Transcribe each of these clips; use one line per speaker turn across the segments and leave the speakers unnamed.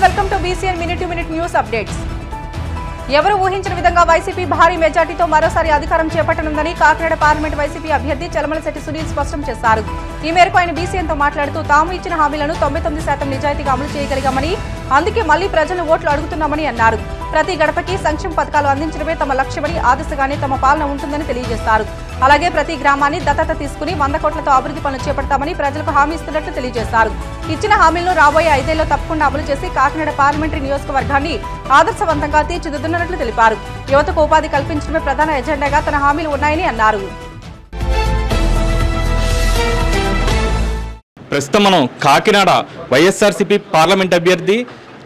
Welcome to BCN minute to minute news updates. ఎవరు ఊహించిన విధంగా వైసీపీ భారీ మెజార్టీతో మరోసారి అధికారం చేపట్టనుందని కాకినాడ పార్లమెంట్ వైసీపీ అభ్యర్థి చలమలశెట్టి సునీల్ స్పష్టం చేశారు. ఈ మేరకు ఆయన బీసీఎన్తో మాట్లాడుతూ తాము ఇచ్చిన హామీలను 99% నిజాయితీగా అమలు చేయగలిగామని, అందుకే మళ్లీ ప్రజలు ఓట్లు అడుగుతున్నామని అన్నారు. ప్రతి గడపకి సంక్షేమ పథకాలు అందించడమే తమ లక్ష్యమని, ఆ దిశగానే తమ పాలన ఉంటుందని తెలియజేశారు. అలాగే ప్రతి గ్రామాన్ని దత్తత తీసుకుని 100 కోట్లతో అభివృద్ధి పనులు చేపడతామని ప్రజలకు హామీ ఇస్తున్నట్లు తెలియజేశారు. ఇచ్చిన హామీలను రాబోయే 5 ఏళ్లలో తప్పకుండా అమలు చేసి కాకినాడ పార్లమెంటరీ నియోజకవర్గాన్ని ఆదర్శవంతంగా తీర్చిదిద్దుతున్నట్లు తెలిపారు. యువతకు ఉపాధి కల్పించడమే ప్రధాన ఎజెండాగా తన హామీలు ఉన్నాయని అన్నారు.
ప్రస్తుతం మనం కాకినాడ వైఎస్ఆర్సీపీ పార్లమెంట్ అభ్యర్థి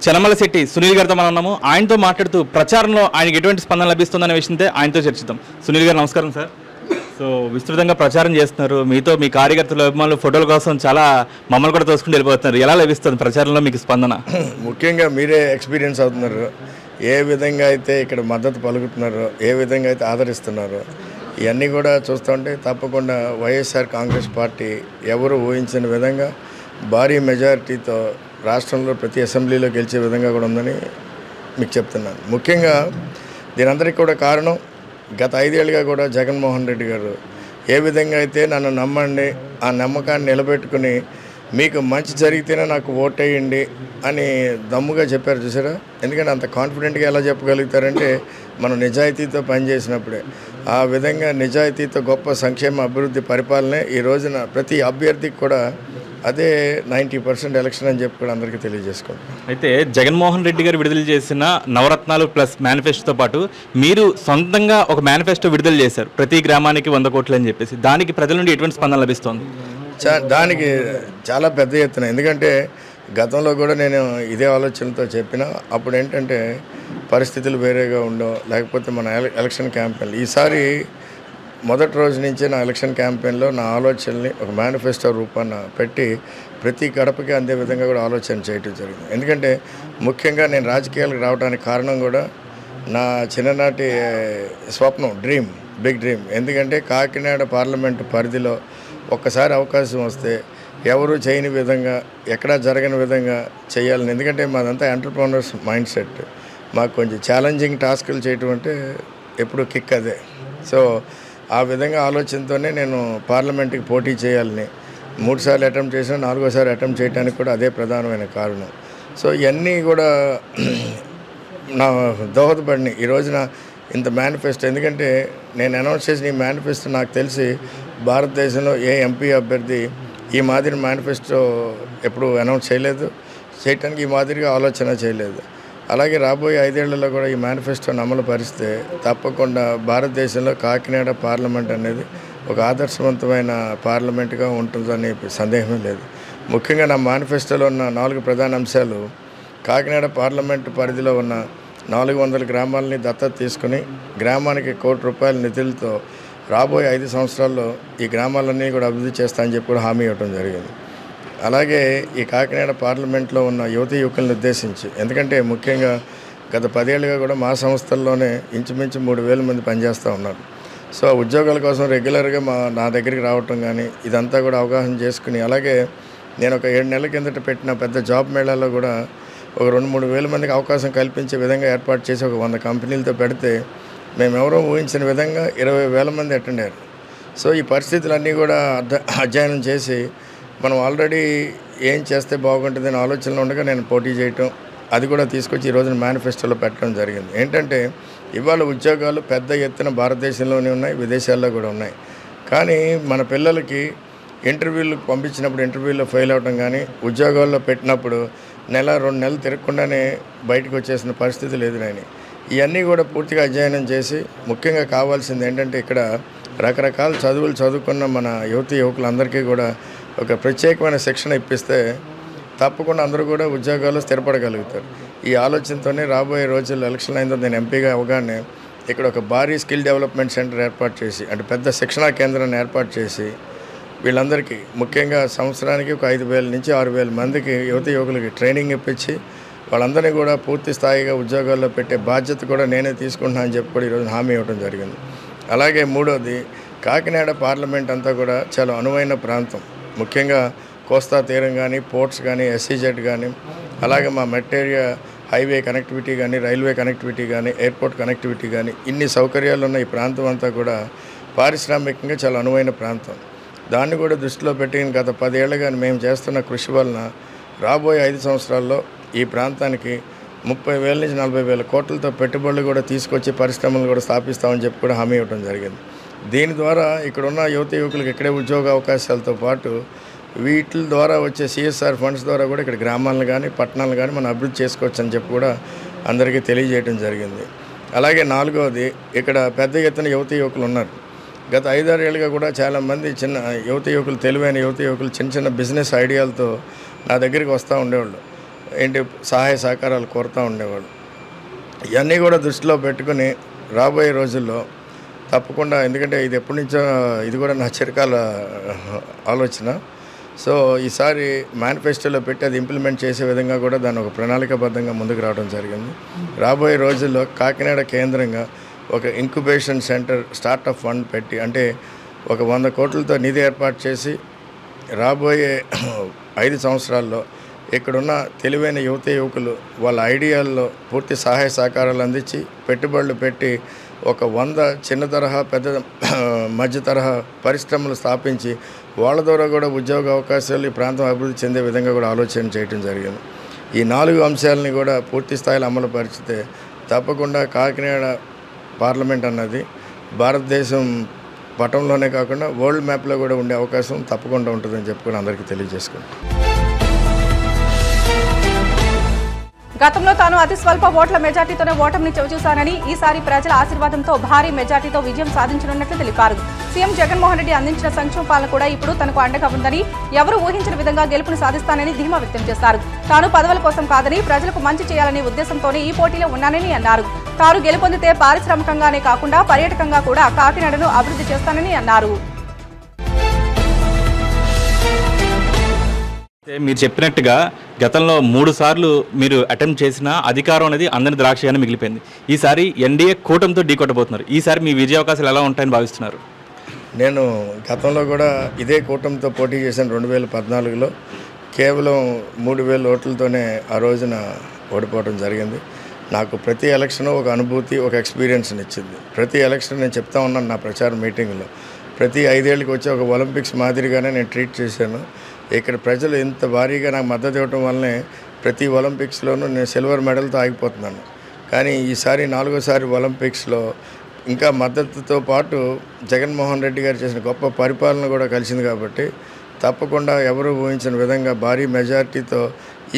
చలమలశెట్టి సునీల్ గారితో మనం ఉన్నాము. ఆయనతో మాట్లాడుతూ ప్రచారంలో ఆయనకి ఎటువంటి స్పందన లభిస్తుందనే విషయంతో ఆయనతో చర్చిద్దాం. సునీల్ గారు నమస్కారం సార్. సో విస్తృతంగా ప్రచారం చేస్తున్నారు, మీతో మీ కార్యకర్తలు అభిమానులు ఫోటోల కోసం చాలా మమ్మల్ని కూడా తోసుకుంటూ వెళ్ళిపోతున్నారు. ఎలా లభిస్తుంది ప్రచారంలో మీకు స్పందన?
ముఖ్యంగా మీరే ఎక్స్పీరియన్స్ అవుతున్నారు, ఏ విధంగా అయితే ఇక్కడ మద్దతు పలుకుతున్నారో, ఏ విధంగా అయితే ఆదరిస్తున్నారో, ఇవన్నీ కూడా చూస్తుంటే తప్పకుండా వైఎస్ఆర్ కాంగ్రెస్ పార్టీ ఎవరు ఊహించిన విధంగా భారీ మెజారిటీతో రాష్ట్రంలో ప్రతి అసెంబ్లీలో గెలిచే విధంగా కూడా ఉందని మీకు చెప్తున్నాను. ముఖ్యంగా దీనందరికీ కూడా కారణం గత 5 ఏళ్ళుగా కూడా జగన్మోహన్ రెడ్డి గారు ఏ విధంగా అయితే నన్ను నమ్మండి, ఆ నమ్మకాన్ని నిలబెట్టుకుని మీకు మంచి జరిగితేనే నాకు ఓటేయండి అని దమ్ముగా చెప్పారు చూసారా. ఎందుకంటే అంత కాన్ఫిడెంట్గా ఎలా చెప్పగలుగుతారంటే మనం నిజాయితీతో పనిచేసినప్పుడే. ఆ విధంగా నిజాయితీతో గొప్ప సంక్షేమ అభివృద్ధి పరిపాలనే ఈ రోజున ప్రతి అభ్యర్థికి కూడా అదే 90% ఎలక్షన్ అని చెప్పి కూడా అందరికీ తెలియజేసుకోండి.
అయితే జగన్మోహన్ రెడ్డి గారు విడుదల చేసిన నవరత్నాలు ప్లస్ మేనిఫెస్టోతో పాటు మీరు సొంతంగా ఒక మేనిఫెస్టో విడుదల చేశారు, ప్రతి గ్రామానికి 100 కోట్లు అని చెప్పేసి. దానికి ప్రజల నుండి ఎటువంటి స్పందన లభిస్తోంది?
దానికి చాలా పెద్ద ఎత్తున, ఎందుకంటే గతంలో కూడా నేను ఇదే ఆలోచనతో చెప్పిన. అప్పుడు ఏంటంటే పరిస్థితులు వేరేగా ఉండవు, లేకపోతే మన ఎలక్షన్ క్యాంపెయిన్ ఈసారి మొదటి రోజు నుంచే నా ఎలక్షన్ క్యాంపెయిన్లో నా ఆలోచనల్ని ఒక మేనిఫెస్టో రూపాన పెట్టి ప్రతి గడపకి అందే విధంగా కూడా ఆలోచన చేయడం జరిగింది. ఎందుకంటే ముఖ్యంగా నేను రాజకీయాలకు రావడానికి కారణం కూడా నా చిన్ననాటి స్వప్నం, బిగ్ డ్రీమ్. ఎందుకంటే కాకినాడ పార్లమెంటు పరిధిలో ఒక్కసారి అవకాశం వస్తే ఎవరు చేయని విధంగా, ఎక్కడా జరగని విధంగా చేయాలని. ఎందుకంటే మాదంతా ఎంటర్‌ప్రెన్యూర్స్ మైండ్ సెట్. మాకు కొంచెం ఛాలెంజింగ్ టాస్కులు చేయటం అంటే ఎప్పుడు కిక్ అదే. సో ఆ విధంగా ఆలోచనతోనే నేను పార్లమెంట్కి పోటీ చేయాలని 3 సార్లు అటెంప్ట్ చేసిన, 4వ సారి అటెంప్ట్ చేయడానికి కూడా అదే ప్రధానమైన కారణం. సో ఇవన్నీ కూడా నా దోహదపడినాయి ఈ రోజున ఇంత మేనిఫెస్టో. ఎందుకంటే నేను అనౌన్స్ చేసిన ఈ మేనిఫెస్టో నాకు తెలిసి భారతదేశంలో ఏ ఎంపీ అభ్యర్థి ఈ మాదిరి మేనిఫెస్టో ఎప్పుడు అనౌన్స్ చేయలేదు, చేయటానికి ఈ మాదిరిగా ఆలోచన చేయలేదు. అలాగే రాబోయే 5 ఏళ్లలో కూడా ఈ మేనిఫెస్టోని అమలు పరిస్తే తప్పకుండా భారతదేశంలో కాకినాడ పార్లమెంట్ అనేది ఒక ఆదర్శవంతమైన పార్లమెంట్గా ఉంటుందని సందేహమే లేదు. ముఖ్యంగా నా మేనిఫెస్టోలో ఉన్న 4 ప్రధాన అంశాలు కాకినాడ పార్లమెంటు పరిధిలో ఉన్న 400 గ్రామాలని దత్తత తీసుకుని గ్రామానికి ₹1 కోటి నిధులతో రాబోయే 5 సంవత్సరాల్లో ఈ గ్రామాలన్నీ కూడా అభివృద్ధి చేస్తా అని చెప్పి కూడా హామీ ఇవ్వడం జరిగింది. అలాగే ఈ కాకినాడ పార్లమెంట్లో ఉన్న యువకులను ఉద్దేశించి, ఎందుకంటే ముఖ్యంగా గత 10 ఏళ్ళుగా కూడా మా సంస్థల్లోనే ఇంచుమించు 3,000 మంది పనిచేస్తూ ఉన్నారు. సో ఉద్యోగాల కోసం రెగ్యులర్గా నా దగ్గరికి రావటం కానీ ఇదంతా కూడా అవగాహన చేసుకుని, అలాగే నేను ఒక 7 నెలల కిందట పెట్టిన పెద్ద జాబ్ మేళాలో కూడా ఒక 2-3 వేల మందికి అవకాశం కల్పించే విధంగా ఏర్పాటు చేసి ఒక 100 కంపెనీలతో పెడితే మేమెవరో ఊహించిన విధంగా 20,000 మంది అటెండ్ అయ్యారు. సో ఈ పరిస్థితులన్నీ కూడా అధ్యయనం చేసి మనం ఆల్రెడీ ఏం చేస్తే బాగుంటుందని ఆలోచనలో ఉండగా నేను పోటీ చేయటం, అది కూడా తీసుకొచ్చి ఈ రోజున మేనిఫెస్టోలో పెట్టడం జరిగింది. ఏంటంటే ఇవాళ ఉద్యోగాలు పెద్ద ఎత్తున భారతదేశంలోనే ఉన్నాయి, విదేశాల్లో కూడా ఉన్నాయి. కానీ మన పిల్లలకి ఇంటర్వ్యూలకు పంపించినప్పుడు ఇంటర్వ్యూలో ఫెయిల్ అవడం కానీ, ఉద్యోగాల్లో పెట్టినప్పుడు 1-2 నెలలు తిరగకుండానే బయటకు వచ్చేసిన పరిస్థితులు ఎదురైనాయి. ఇవన్నీ కూడా పూర్తిగా అధ్యయనం చేసి, ముఖ్యంగా కావాల్సింది ఏంటంటే ఇక్కడ రకరకాల చదువులు చదువుకున్న మన యువకులందరికీ కూడా ఒక ప్రత్యేకమైన శిక్షణ ఇప్పిస్తే తప్పకుండా అందరూ కూడా ఉద్యోగాల్లో స్థిరపడగలుగుతారు. ఈ ఆలోచనతోనే రాబోయే రోజుల్లో ఎలక్షన్ అయిందో నేను ఎంపీగా అవగానే ఇక్కడ ఒక భారీ స్కిల్ డెవలప్మెంట్ సెంటర్ ఏర్పాటు చేసి, అంటే పెద్ద శిక్షణా కేంద్రాన్ని ఏర్పాటు చేసి వీళ్ళందరికీ ముఖ్యంగా సంవత్సరానికి ఒక 5,000 నుంచి 6,000 మందికి యువకులకి ట్రైనింగ్ ఇప్పించి వాళ్ళందరినీ కూడా పూర్తి స్థాయిగా ఉద్యోగాల్లో పెట్టే బాధ్యత కూడా నేనే తీసుకుంటున్నా అని చెప్పి కూడా ఈరోజు హామీ ఇవ్వడం జరిగింది. అలాగే మూడోది, కాకినాడ పార్లమెంట్ అంతా కూడా చాలా అనువైన ప్రాంతం. ముఖ్యంగా కోస్తా తీరం కానీ, పోర్ట్స్ కానీ, SEZ కానీ, అలాగే మా మెట్ ఏరియా హైవే కనెక్టివిటీ కానీ, రైల్వే కనెక్టివిటీ కానీ, ఎయిర్పోర్ట్ కనెక్టివిటీ కానీ, ఇన్ని సౌకర్యాలు ఉన్న ఈ ప్రాంతం అంతా కూడా పారిశ్రామికంగా చాలా అనువైన ప్రాంతం. దాన్ని కూడా దృష్టిలో పెట్టుకుని గత 10 ఏళ్ళుగా మేము చేస్తున్న కృషి వలన రాబోయే 5 సంవత్సరాల్లో ఈ ప్రాంతానికి 30,000 నుంచి 40,000 కోట్లతో పెట్టుబడులు కూడా తీసుకొచ్చి పరిశ్రమలు కూడా స్థాపిస్తామని చెప్పి కూడా హామీ ఇవ్వడం జరిగింది. దీని ద్వారా ఇక్కడున్న యువకులకు ఇక్కడే ఉద్యోగ అవకాశాలతో పాటు వీటి ద్వారా వచ్చే CSR ఫండ్స్ ద్వారా కూడా ఇక్కడ గ్రామాలను కానీ పట్టణాలను కానీ మనం అభివృద్ధి చేసుకోవచ్చు అని చెప్పి కూడా అందరికీ తెలియజేయడం జరిగింది. అలాగే 4వది, ఇక్కడ పెద్ద ఎత్తున యువకులు ఉన్నారు. గత 5-6 ఏళ్ళుగా కూడా చాలామంది చిన్న యువకులు, తెలివైన యువకులు చిన్న బిజినెస్ ఐడియాలతో నా దగ్గరికి వస్తూ ఉండేవాళ్ళు. సహాయ సహకారాలు కోరుతూ ఉండేవాళ్ళు. ఇవన్నీ కూడా దృష్టిలో పెట్టుకుని రాబోయే రోజుల్లో తప్పకుండా, ఎందుకంటే ఇది ఎప్పటి నుంచో ఇది కూడా నా చిరకాల ఆలోచన. సో ఈసారి మేనిఫెస్టోలో పెట్టి అది ఇంప్లిమెంట్ చేసే విధంగా కూడా దాన్ని ఒక ప్రణాళికాబద్ధంగా ముందుకు రావడం జరిగింది. రాబోయే రోజుల్లో కాకినాడ కేంద్రంగా ఒక ఇంక్యుబేషన్ సెంటర్ స్టార్టప్ ఫండ్ పెట్టి, అంటే ఒక 100 కోట్లతో నిధి ఏర్పాటు చేసి రాబోయే 5 సంవత్సరాల్లో ఇక్కడున్న తెలివైన యువకులు వాళ్ళ ఐడియాల్లో పూర్తి సహాయ సహకారాలు అందించి పెట్టుబడులు పెట్టి ఒక 100 చిన్న తరహా, పెద్ద మధ్య తరహా పరిశ్రమలు స్థాపించి వాళ్ళ ద్వారా కూడా ఉద్యోగ అవకాశాలు ఈ ప్రాంతం అభివృద్ధి చెందే విధంగా కూడా ఆలోచన చేయడం జరిగింది. ఈ 4 అంశాలని కూడా పూర్తి స్థాయిలో అమలు పరిచితే తప్పకుండా కాకినాడ పార్లమెంట్ అన్నది భారతదేశం పటంలోనే కాకుండా వరల్డ్ మ్యాప్లో కూడా ఉండే అవకాశం తప్పకుండా ఉంటుందని చెప్పుకొని అందరికీ తెలియజేసుకుంటాం.
గతంలో తాను అతి స్వల్ప ఓట్ల మెజార్టీతోనే ఓటమిని చవిచూశానని, ఈసారి ప్రజల ఆశీర్వాదంతో భారీ మెజార్టీతో విజయం సాధించనున్నట్లు తెలిపారు. సీఎం జగన్మోహన్ రెడ్డి అందించిన సంక్షేమ పాలన కూడా ఇప్పుడు తనకు అండగా ఉందని, ఎవరూ ఊహించిన విధంగా గెలుపును సాధిస్తానని ధీమా వ్యక్తం చేశారు. తాను పదవుల కోసం కాదని ప్రజలకు మంచి చేయాలనే ఉద్దేశంతోనే ఈ పోటీలో ఉన్నానని అన్నారు. తాను గెలుపొందితే పారిశ్రామికంగానే కాకుండా పర్యాటకంగా కూడా కాకినాడను అభివృద్ధి చేస్తానని అన్నారు.
మీరు చెప్పినట్టుగా గతంలో 3 సార్లు మీరు అటెంప్ట్ చేసిన అధికారం అనేది అందరి ద్రాక్షగానే మిగిలిపోయింది. ఈసారి ఎన్డీఏ కూటమితో ఢీకొట్టబోతున్నారు. ఈసారి మీ విజయ అవకాశాలు ఎలా ఉంటాయని భావిస్తున్నారు?
నేను గతంలో కూడా ఇదే కూటమితో పోటీ చేశాను. 2014లో కేవలం 3,000 ఓట్లతోనే ఆ రోజున ఓడిపోవడం జరిగింది. నాకు ప్రతి ఎలక్షన్ ఒక అనుభూతి, ఒక ఎక్స్పీరియన్స్ని ఇచ్చింది. ప్రతి ఎలక్షన్ నేను చెప్తా ఉన్నాను నా ప్రచార మీటింగ్లో, ప్రతి 5 ఏళ్ళకి వచ్చి ఒక ఒలింపిక్స్ మాదిరిగానే నేను ట్రీట్ చేశాను. ఇక్కడ ప్రజలు ఇంత భారీగా నాకు మద్దతు ఇవ్వడం వల్లనే ప్రతి ఒలింపిక్స్లోనూ నేను సిల్వర్ మెడల్తో ఆగిపోతున్నాను. కానీ ఈసారి 4వసారి ఒలింపిక్స్లో ఇంకా మద్దతుతో పాటు జగన్మోహన్ రెడ్డి గారు చేసిన గొప్ప పరిపాలన కూడా కలిసింది. కాబట్టి తప్పకుండా ఎవరు ఊహించిన విధంగా భారీ మెజార్టీతో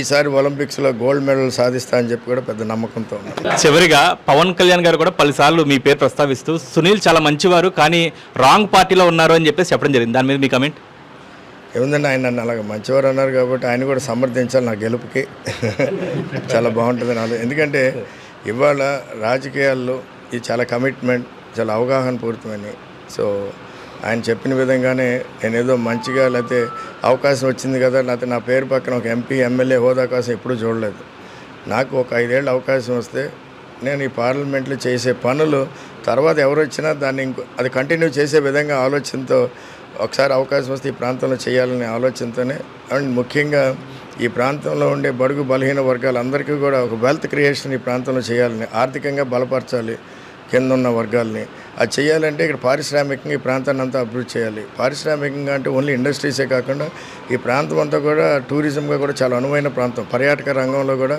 ఈసారి ఒలింపిక్స్లో గోల్డ్ మెడల్ సాధిస్తా అని చెప్పి కూడా పెద్ద నమ్మకంతో ఉన్నారు.
చివరిగా పవన్ కళ్యాణ్ గారు కూడా పలుసార్లు మీ పేరు ప్రస్తావిస్తూ సునీల్ చాలా మంచివారు కానీ రాంగ్ పార్టీలో ఉన్నారు అని చెప్పేసి చెప్పడం జరిగింది. దాని మీద మీ కమెంట్
ఏముందండి? ఆయన నన్ను అలాగ మంచివారు అన్నారు కాబట్టి ఆయన కూడా సమర్థించాలి నా గెలుపుకి. చాలా బాగుంటుంది నాలో. ఎందుకంటే ఇవాళ రాజకీయాల్లో ఇది చాలా కమిట్మెంట్, చాలా అవగాహన పూరితమని. సో ఆయన చెప్పిన విధంగానే నేనేదో మంచిగా లేకపోతే అవకాశం వచ్చింది కదా, లేకపోతే నా పేరు పక్కన ఒక ఎంపీ ఎమ్మెల్యే హోదా కోసం ఎప్పుడూ చూడలేదు. నాకు ఒక 5 ఏళ్ళ అవకాశం వస్తే నేను ఈ పార్లమెంట్లో చేసే పనులు తర్వాత ఎవరు వచ్చినా దాన్ని అది కంటిన్యూ చేసే విధంగా ఆలోచనతో ఒకసారి అవకాశం వస్తే ఈ ప్రాంతంలో చేయాలనే ఆలోచనతోనే, అండ్ ముఖ్యంగా ఈ ప్రాంతంలో ఉండే బడుగు బలహీన వర్గాలందరికీ కూడా ఒక వెల్త్ క్రియేషన్ ఈ ప్రాంతంలో చేయాలని, ఆర్థికంగా బలపరచాలి కింద ఉన్న వర్గాల్ని. అది చేయాలంటే ఇక్కడ పారిశ్రామికంగా ఈ ప్రాంతాన్ని అంతా అభివృద్ధి చేయాలి. పారిశ్రామికంగా అంటే ఓన్లీ ఇండస్ట్రీసే కాకుండా ఈ ప్రాంతం అంతా కూడా టూరిజంగా కూడా చాలా అనువైన ప్రాంతం. పర్యాటక రంగంలో కూడా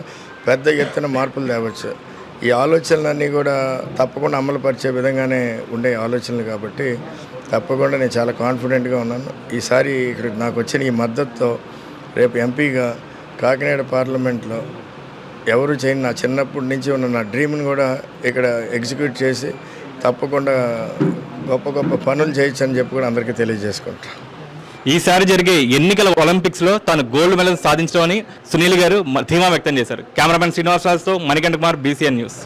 పెద్ద ఎత్తున మార్పులు తేవచ్చు. ఈ ఆలోచనలన్నీ కూడా తప్పకుండా అమలుపరిచే విధంగానే ఉండే ఆలోచనలు కాబట్టి తప్పకుండా నేను చాలా కాన్ఫిడెంట్గా ఉన్నాను. ఈసారి ఇక్కడ నాకు వచ్చిన ఈ మద్దతుతో రేపు ఎంపీగా కాకినాడ పార్లమెంట్లో ఎవరు చేయని నా చిన్నప్పటి నుంచి ఉన్న నా డ్రీమ్ని కూడా ఇక్కడ ఎగ్జిక్యూట్ చేసి తప్పకుండా గొప్ప గొప్ప పనులు చేయొచ్చు అని చెప్పి కూడా అందరికీ తెలియజేసుకుంటాను.
ఈసారి జరిగే ఎన్నికల ఒలింపిక్స్లో తాను గోల్డ్ మెడల్ సాధించడమని సునీల్ గారు ధీమా వ్యక్తం చేశారు. కెమెరామెన్ శ్రీనివాసరాజుతో మణికంఠ కుమార్, BCN న్యూస్.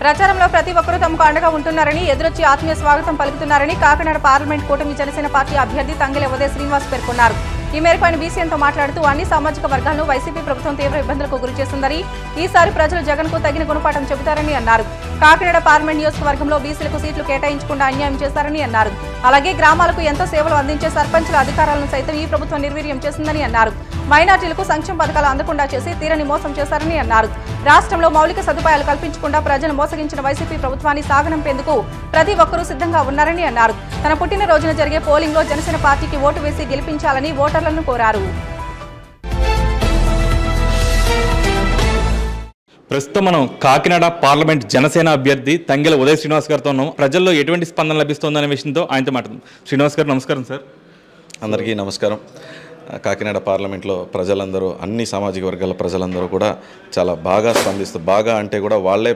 ప్రచారంలో ప్రతి ఒక్కరూ తమకు అండగా ఉంటున్నారని, ఎదురొచ్చి ఆత్మీయ స్వాగతం పలుకుతున్నారని కాకినాడ పార్లమెంట్ కూటమి జనసేన పార్టీ అభ్యర్థి తంగెల ఉదయ శ్రీనివాస్ పేర్కొన్నారు. ఈ మేరకు ఆయన బీసీఎన్తో మాట్లాడుతూ అన్ని సామాజిక వర్గాలను వైసీపీ ప్రభుత్వం తీవ్ర ఇబ్బందులకు గురి చేస్తుందని, ఈసారి ప్రజలు జగన్ కు తగిన గుణపాఠం చెబుతారని అన్నారు. కాకినాడ పార్లమెంట్ నియోజకవర్గంలో బీసీలకు సీట్లు కేటాయించకుండా అన్యాయం చేశారని అన్నారు. అలాగే గ్రామాలకు ఎంతో సేవలు అందించే సర్పంచుల అధికారాలను సైతం ఈ ప్రభుత్వం నిర్వీర్యం చేసిందని అన్నారు. మైనార్టీలకు సంక్షేమ పథకాలు అందకుండా చేసి తీరని మోసం చేశారని అన్నారు. రాష్ట్రంలో మౌలిక సదుపాయాలు కల్పించకుండా ప్రజలు మోసగించిన వైసీపీ ప్రభుత్వాన్ని సాగనంపేందుకు ప్రతి ఒక్కరూ సిద్ధంగా ఉన్నారని అన్నారు. తన పుట్టినరోజున జరిగే పోలింగ్ లో జనసేన పార్టీకి ఓటు వేసి గెలిపించాలని ఓటర్లను కోరారు.
ప్రస్తుతం మనం కాకినాడ పార్లమెంట్ జనసేన అభ్యర్థి తంగెల ఉదయ్ శ్రీనివాస్ గారితో ఉన్నాం. ప్రజల్లో ఎటువంటి స్పందన లభిస్తుందనే విషయంతో ఆయనతో మాట్లాడుతున్నాం. శ్రీనివాస్ గారు నమస్కారం సార్.
అందరికీ నమస్కారం. కాకినాడ పార్లమెంట్లో ప్రజలందరూ, అన్ని సామాజిక వర్గాల ప్రజలందరూ కూడా చాలా బాగా స్పందిస్తూ, బాగా అంటే కూడా వాళ్ళే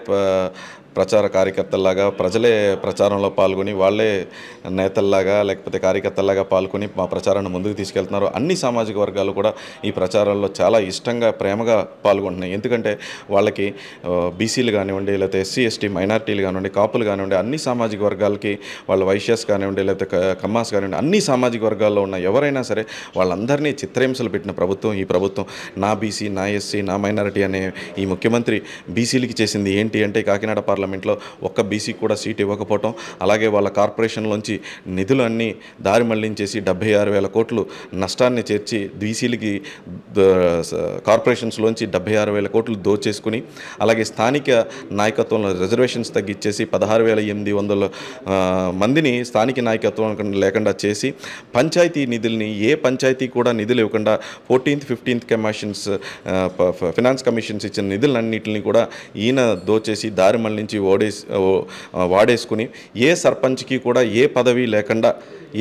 ప్రచార కార్యకర్తల్లాగా, ప్రజలే ప్రచారంలో పాల్గొని, వాళ్ళే నేతల్లాగా లేకపోతే కార్యకర్తల్లాగా పాల్గొని మా ప్రచారాన్ని ముందుకు తీసుకెళ్తున్నారు. అన్ని సామాజిక వర్గాలు కూడా ఈ ప్రచారంలో చాలా ఇష్టంగా, ప్రేమగా పాల్గొంటున్నాయి. ఎందుకంటే వాళ్ళకి బీసీలు కానివ్వండి, లేకపోతే ఎస్సీ ఎస్టీ మైనార్టీలు కానివ్వండి, కాపులు కానివ్వండి, అన్ని సామాజిక వర్గాలకి, వాళ్ళ వైశ్యాస్ కానివ్వండి, లేకపోతే కమ్మాస్ కానివ్వండి, అన్ని సామాజిక వర్గాల్లో ఉన్న ఎవరైనా సరే వాళ్ళందరినీ చిత్రహింసలు పెట్టిన ప్రభుత్వం ఈ ప్రభుత్వం. నా బీసీ, నా ఎస్సీ, నా మైనారిటీ అనే ఈ ముఖ్యమంత్రి బీసీలకి చేసింది ఏంటి అంటే, కాకినాడ పార్లమెంట్లో ఒక్క బీసీ కూడా సీట్ ఇవ్వకపోవటం, అలాగే వాళ్ళ కార్పొరేషన్లోంచి నిధులు అన్నీ దారి మళ్లించేసి 76,000 కోట్లు నష్టాన్ని చేర్చి బీసీలకి కార్పొరేషన్స్లోంచి 76,000 కోట్లు దోచేసుకుని, అలాగే స్థానిక నాయకత్వంలో రిజర్వేషన్స్ తగ్గించేసి 16,800 మందిని స్థానిక నాయకత్వం లేకుండా చేసి, పంచాయతీ నిధుల్ని ఏ పంచాయతీ కూడా నిధులు ఇవ్వకుండా 14th, 15th commissions, finance commissions ఇచ్చిన నిధులన్నింటినీ కూడా ఈయన దోచేసి దారి మళ్లించి వాడేసుకుని, ఏ సర్పంచ్కి కూడా ఏ పదవి లేకుండా,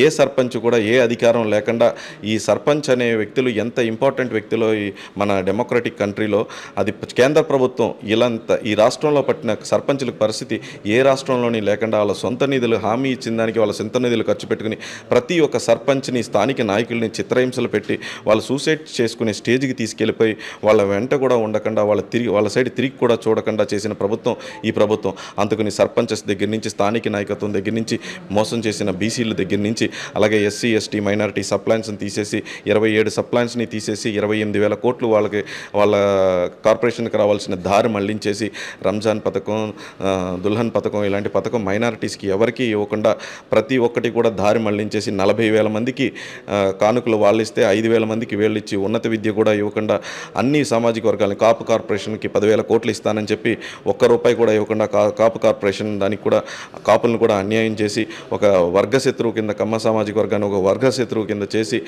ఏ సర్పంచ్ కూడా ఏ అధికారం లేకుండా, ఈ సర్పంచ్ అనే వ్యక్తులు ఎంత ఇంపార్టెంట్ వ్యక్తులు మన డెమోక్రటిక్ కంట్రీలో, అది కేంద్ర ప్రభుత్వం ఇలాంత ఈ రాష్ట్రంలో పట్టిన సర్పంచుల పరిస్థితి ఏ రాష్ట్రంలోని లేకుండా, వాళ్ళ సొంత నిధులు హామీ ఇచ్చిన దానికి వాళ్ళ సొంత నిధులు ఖర్చు పెట్టుకుని ప్రతి ఒక్క సర్పంచ్ని, స్థానిక నాయకుల్ని చిత్రహింసలు పెట్టి వాళ్ళు సూసైడ్ చేసుకునే స్టేజ్కి తీసుకెళ్ళిపోయి వాళ్ళ వెంట కూడా ఉండకుండా, వాళ్ళ సైడ్ తిరిగి కూడా చూడకుండా చేసిన ప్రభుత్వం ఈ ప్రభుత్వం. అందుకని సర్పంచెస్ దగ్గర నుంచి, స్థానిక నాయకత్వం దగ్గర నుంచి, మోసం చేసిన బీసీల దగ్గర నుంచి, అలాగే ఎస్సీ ఎస్టీ మైనారిటీ సప్లాన్స్ని తీసేసి 27 సప్లాన్స్ని తీసేసి 28,000 కోట్లు వాళ్ళ కార్పొరేషన్కి రావాల్సిన దారి మళ్లించేసి, రంజాన్ పథకం, దుల్హన్ పథకం, ఇలాంటి పథకం మైనారిటీస్కి ఎవరికి ఇవ్వకుండా ప్రతి ఒక్కటి కూడా దారి మళ్లించేసి 40,000 మందికి కానుకలు వాళ్ళు ఇస్తే 5,000 మందికి వీళ్ళు ఇచ్చి, ఉన్నత విద్య కూడా ఇవ్వకుండా, అన్ని సామాజిక వర్గాలని, కాపు కార్పొరేషన్కి 10,000 కోట్లు ఇస్తానని చెప్పి ₹1 కూడా ఇవ్వకుండా కాపు కార్పొరేషన్ దానికి కూడా కాపులను కూడా అన్యాయం చేసి, ఒక వర్గ శత్రువు కింద, కమ్మ సామాజిక వర్గాన్ని ఒక వర్గ శత్రువు కింద చేసి,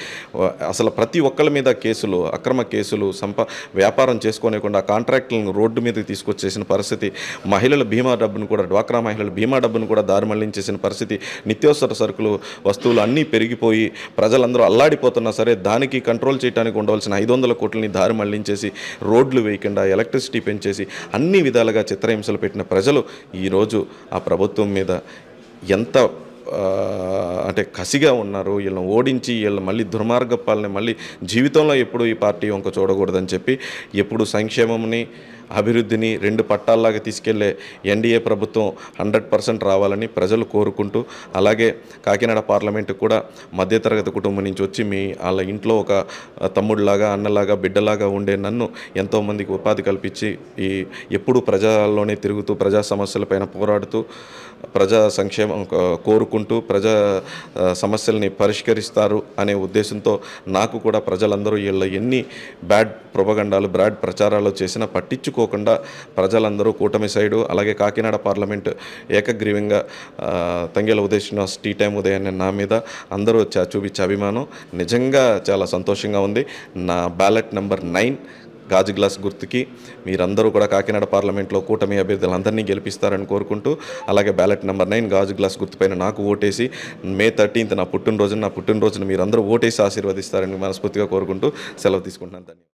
అసలు ప్రతి ఒక్కళ్ళ మీద కేసులు, అక్రమ కేసులు, వ్యాపారం చేసుకోనివ్వకుండా కాంట్రాక్టులను రోడ్డు మీదకి తీసుకొచ్చేసిన పరిస్థితి, మహిళల బీమా డబ్బును కూడా, డ్వాక్రా మహిళల బీమా డబ్బును కూడా దారి మళ్లించేసిన పరిస్థితి, నిత్యావసర సరుకులు వస్తువులు అన్నీ పెరిగిపోయి ప్రజలందరూ అల్లాడిపోతున్నా సరే దానికి కంట్రోల్ చేయడానికి ఉండవలసిన 500 కోట్లని దారి మళ్లించేసి, రోడ్లు వేయకుండా, ఎలక్ట్రిసిటీ పెంచేసి, అన్ని విధాలుగా చిత్రహింసలు పెట్టిన ప్రజలు ఈరోజు ఆ ప్రభుత్వం మీద ఎంత అంటే కసిగా ఉన్నారు. వీళ్ళని ఓడించి, వీళ్ళని మళ్ళీ దుర్మార్గపాలని మళ్ళీ జీవితంలో ఎప్పుడు ఈ పార్టీ వంక చూడకూడదని చెప్పి, ఎప్పుడు సంక్షేమంని, అభివృద్ధిని 2 పట్టాల్లాగా తీసుకెళ్లే ఎన్డీఏ ప్రభుత్వం 100% రావాలని ప్రజలు కోరుకుంటూ, అలాగే కాకినాడ పార్లమెంటు కూడా మధ్యతరగతి కుటుంబం నుంచి వచ్చి వాళ్ళ ఇంట్లో ఒక తమ్ముడిలాగా, అన్నలాగా, బిడ్డలాగా ఉండే నన్ను ఎంతోమందికి ఉపాధి కల్పించి, ఎప్పుడు ప్రజల్లోనే తిరుగుతూ, ప్రజా సమస్యలపైన పోరాడుతూ, ప్రజా సంక్షేమం కోరుకుంటూ, ప్రజా సమస్యల్ని పరిష్కరిస్తారు అనే ఉద్దేశంతో నాకు కూడా ప్రజలందరూ వీళ్ళ ఎన్ని బ్యాడ్ ప్రొపగండాలు, బ్యాడ్ ప్రచారాలు చేసినా పట్టించుకోకుండా ప్రజలందరూ కూటమి సైడు, అలాగే కాకినాడ పార్లమెంట్ ఏకగ్రీవంగా తంగెల ఉదయ్ శ్రీనివాస్ టీ టైం ఉదయాన్నే నా మీద అందరూ చూపించే అభిమానం నిజంగా చాలా సంతోషంగా ఉంది. నా బ్యాలెట్ నెంబర్ 9 గాజు గ్లాస్ గుర్తుకి మీరందరూ కూడా కాకినాడ పార్లమెంట్లో కూటమి అభ్యర్థులందరినీ గెలిపిస్తారని కోరుకుంటూ, అలాగే బ్యాలెట్ నెంబర్ 9 గాజు గ్లాస్ గుర్తుపైన నాకు ఓటేసి May 13th నా పుట్టినరోజున మీరందరూ ఓటేసి ఆశీర్వదిస్తారని మనస్ఫూర్తిగా కోరుకుంటూ సెలవు తీసుకుంటున్నాను. ధన్యవాదాలు.